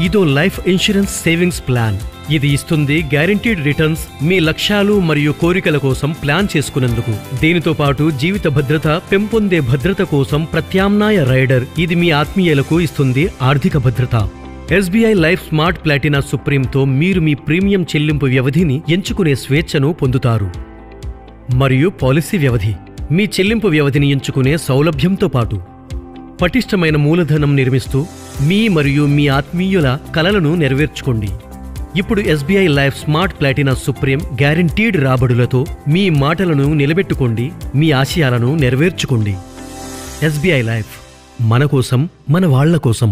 ఇదో life insurance savings plan. ఇది ఇస్తుంది గ్యారంటీడ్ రిటర్న్స్ మీ లక్ష్యాలు మరియు కోరికల కోసం ప్లాన్ చేసుకునేందుకు. దీనితో పాటు జీవిత భద్రత, పెంపొందే భద్రత కోసం ప్రత్యామ్నాయ రైడర్. ఇది మీ ఆత్మీయులకు ఇస్తుంది ఆర్థిక భద్రత. SBI లైఫ్ స్మార్ట్ ప్లాటినా సుప్రీంతో మీరు మీ ప్రీమియం చెల్లింపు వ్యవధిని ఎంచుకునే స్వేచ్ఛను పొందుతారు. మరియు పాలసీ వ్యవధి, మీ చెల్లింపు వ్యవధిని ఎంచుకునే సౌలభ్యంతో పాటు పటిష్టమైన మూలధనం నిర్మిస్తూ మీ మరియు మీ ఆత్మీయుల కలలను నెరవేర్చుకోండి. ఇప్పుడు SBI life smart Platina supreme guaranteed రాబడులతో మీ మాటలను నిలబెట్టుకోండి, మీ ఆశయాలను నెరవేర్చుకోండి. SBI లైఫ్, మన కోసం, మన వాళ్ళ కోసం.